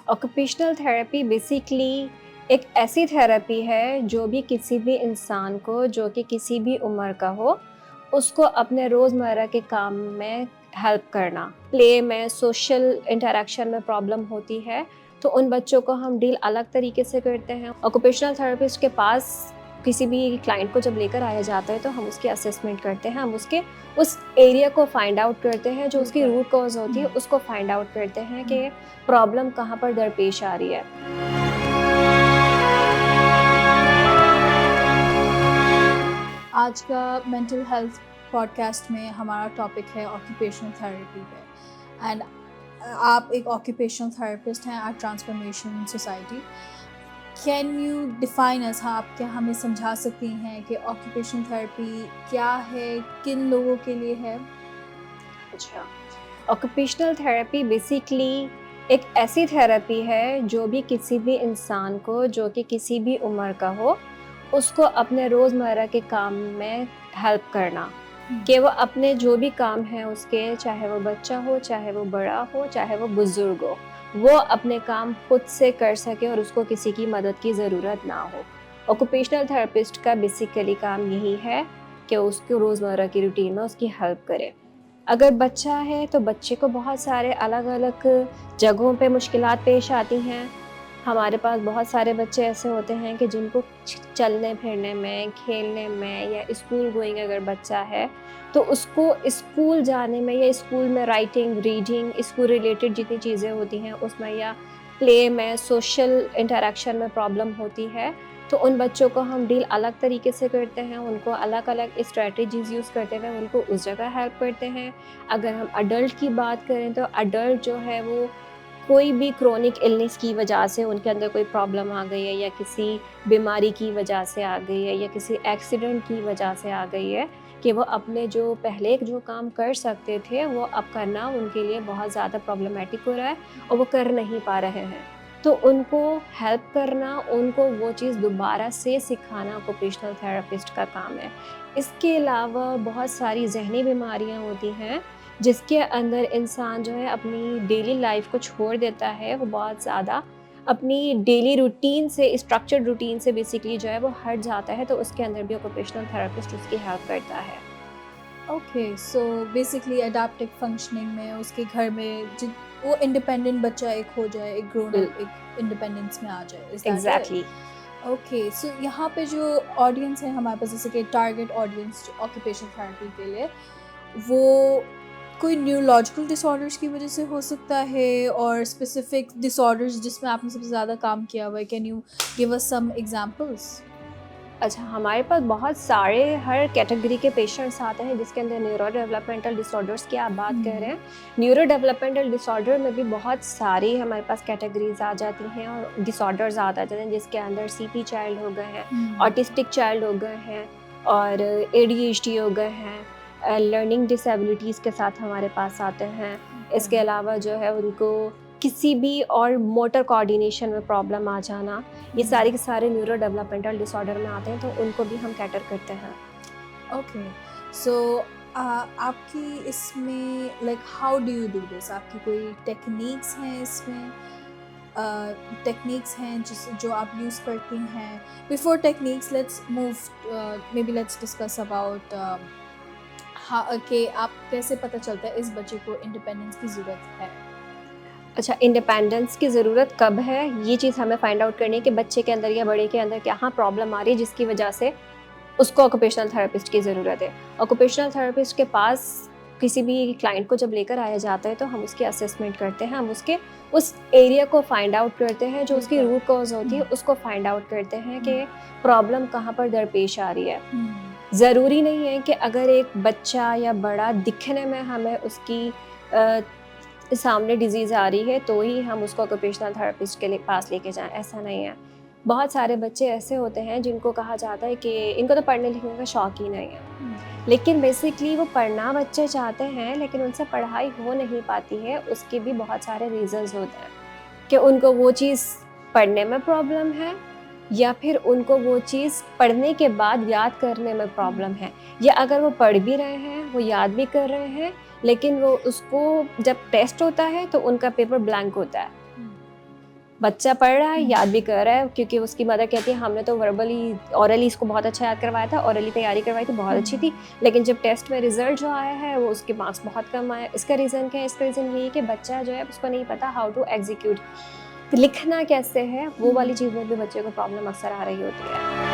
Occupational therapy basically एक ऐसी therapy है जो भी किसी भी इंसान को जो कि किसी भी उम्र का हो, उसको अपने रोज़मर्रा के काम में हेल्प करना। प्ले में, सोशल इंटरैक्शन में प्रॉब्लम होती है, तो उन बच्चों को हम डील अलग तरीके से करते हैं। ऑक्यूपेशनल थेरेपिस्ट के पास किसी भी क्लाइंट को जब लेकर आया जाता है, तो हम उसकी असेसमेंट करते हैं, हम उसके उस एरिया को फाइंड आउट करते हैं, जो उसकी रूट कॉज़ होती है, उसको फाइंड आउट करते हैं कि प्रॉब्लम कहाँ पर दरपेश आ रही है। आज का मेंटल हेल्थ पॉडकास्ट में हमारा टॉपिक है ऑक्यूपेशनल थेरेपी पे। एंड आप एक ऑक्यूपेशनल थेरेपिस्ट हैं at transformation society. Can you define us, हाँ, आप क्या हमें समझा सकती हैं कि ऑक्यूपेशनल थेरेपी क्या है, किन लोगों के लिए है? अच्छा, ऑक्यूपेशनल थेरेपी बेसिकली एक ऐसी थेरेपी है जो भी किसी भी इंसान को जो कि किसी भी उम्र का हो, उसको अपने रोज़मर्रा के काम में हेल्प करना। कि वो अपने जो भी काम हैं उसके, चाहे वो बच्चा हो, चाहे वो बड़ा हो, चाहे वो बुज़ुर्ग हो, वो अपने काम खुद से कर सके और उसको किसी की मदद की ज़रूरत ना हो। ऑक्यूपेशनल थेरेपिस्ट का बेसिकली काम यही है कि उसको रोज़मर्रा की रूटीन में उसकी हेल्प करे। अगर बच्चा है तो बच्चे को बहुत सारे अलग-अलग जगहों पे मुश्किलात पेश आती हैं। हमारे पास बहुत सारे बच्चे ऐसे होते हैं कि जिनको चलने-फिरने में, खेलने में या स्कूल गोइंग अगर बच्चा है, तो उसको स्कूल जाने में या स्कूल में राइटिंग, रीडिंग, स्कूल रिलेटेड जितनी चीज़ें होती हैं उसमें या प्ले में, सोशल इंटरैक्शन में प्रॉब्लम होती है, तो उन बच्चों को हम डील अलग तरीके से करते हैं, उनको अलग-अलग स्ट्रैटेजीज़ यूज़ करते हुए उनको उस जगह हेल्प करते हैं। अगर हम अडल्ट की बात करें तो अडल्ट जो है वो कोई भी क्रोनिक इलनेस की वजह से उनके अंदर कोई प्रॉब्लम आ गई है या किसी बीमारी की वजह से आ गई है या किसी एक्सीडेंट की वजह से आ गई है कि वो अपने जो पहले जो काम कर सकते थे वो अब करना उनके लिए बहुत ज़्यादा प्रॉब्लमेटिक हो रहा है और वो कर नहीं पा रहे हैं। तो उनको हेल्प करना, उनको वो चीज़ दोबारा से सिखाना ऑक्यूपेशनल थेरेपिस्ट का काम है। इसके अलावा बहुत सारी ज़हनी बीमारियाँ होती हैं जिसके अंदर इंसान जो है अपनी डेली लाइफ को छोड़ देता है, वो बहुत ज़्यादा अपनी डेली रूटीन से, स्ट्रक्चर्ड रूटीन से बेसिकली जो है वो हट जाता है, तो उसके अंदर भी ऑक्यूपेशनल थेरेपिस्ट उसकी हेल्प करता है। Okay, so basically adaptive functioning में उसके घर में वो इंडिपेंडेंट बच्चा एक हो जाए, एक ग्रोन बिल अप एक इंडिपेंडेंस में आ जाए। Is that it? Exactly. Okay, so यहाँ पे जो ऑडियंस है हमारे पास, जैसे कि टारगेट ऑडियंस ऑक्यूपेशन थेरेपी के लिए, वो कोई न्यूरोलॉजिकल डिसऑर्डर्स की वजह से हो सकता है और स्पेसिफिक डिसऑर्डर्स जिसमें आपने सबसे ज़्यादा काम किया हुआ है। Can you give us some examples? अच्छा, हमारे पास बहुत सारे हर कैटेगरी के पेशेंट्स आते हैं जिसके अंदर न्यूरो डेवलपमेंटल डिसऑर्डर्स की आप बात कर रहे हैं। न्यूरो डेवलपमेंटल डिसऑर्डर में भी बहुत सारी हमारे पास कैटेगरीज़ आ जाती हैं और डिसऑर्डर्स आ जाते हैं जिसके अंदर सीपी चाइल्ड हो गए हैं, ऑटिस्टिक चाइल्ड हो गए हैं और एडीएचडी हो गए हैं, लर्निंग डिसेबिलिटीज़ के साथ हमारे पास आते हैं। इसके अलावा जो है उनको किसी भी और मोटर कोऑर्डिनेशन में प्रॉब्लम आ जाना, ये सारे के सारे न्यूरो डेवलपमेंटल डिसऑर्डर में आते हैं, तो उनको भी हम कैटर करते हैं। ओके, सो आपकी इसमें like how do you do this? आपकी कोई टेक्निक्स हैं इसमें? टेक्निक्स हैं जो आप यूज़ करती हैं? Before techniques, let's move, may be let's discuss about कि आप कैसे पता चलता है इस बच्चे को इंडिपेंडेंस की ज़रूरत है? अच्छा, इंडिपेंडेंस की ज़रूरत कब है, ये चीज़ हमें फाइंड आउट करनी है कि बच्चे के अंदर या बड़े के अंदर कहाँ प्रॉब्लम आ रही है जिसकी वजह से उसको ऑक्यूपेशनल थेरेपिस्ट की ज़रूरत है। ऑक्यूपेशनल थेरेपिस्ट के पास किसी भी क्लाइंट को जब लेकर आया जाता है तो हम उसकी असेसमेंट करते हैं, हम उसके उस एरिया को फाइंड आउट करते हैं, जो उसकी रूट कॉज़ होती है उसको फाइंड आउट करते हैं कि प्रॉब्लम कहाँ पर दरपेश आ रही है। ज़रूरी नहीं है कि अगर एक बच्चा या बड़ा दिखने में हमें उसकी अ, सामने डिज़ीज़ आ रही है तो ही हम उसको ऑक्यूपेशनल थेरेपिस्ट के पास लेके जाएँ, ऐसा नहीं है। बहुत सारे बच्चे ऐसे होते हैं जिनको कहा जाता है कि इनको तो पढ़ने लिखने का शौक ही नहीं है। लेकिन बेसिकली वो पढ़ना बच्चे चाहते हैं लेकिन उनसे पढ़ाई हो नहीं पाती है, उसके भी बहुत सारे रीज़न्स होते हैं कि उनको वो चीज़ पढ़ने में प्रॉब्लम है या फिर उनको वो चीज़ पढ़ने के बाद याद करने में प्रॉब्लम है, या अगर वो पढ़ भी रहे हैं, वो याद भी कर रहे हैं, लेकिन वो उसको जब टेस्ट होता है तो उनका पेपर ब्लैंक होता है। बच्चा पढ़ रहा है, याद भी कर रहा है, क्योंकि उसकी मदर कहती है हमने तो वर्बली ऑरली इसको बहुत अच्छा याद करवाया था, ऑरली तैयारी करवाई थी, बहुत अच्छी थी, लेकिन जब टेस्ट में रिजल्ट जो आया है वो उसके मार्क्स बहुत कम आए। इसका रीज़न क्या है? इसका रीज़न यही है कि बच्चा जो है उसको नहीं पता हाउ टू एग्जीक्यूट, लिखना कैसे है, वो वाली चीज़ में भी बच्चे को प्रॉब्लम अक्सर आ रही होती है।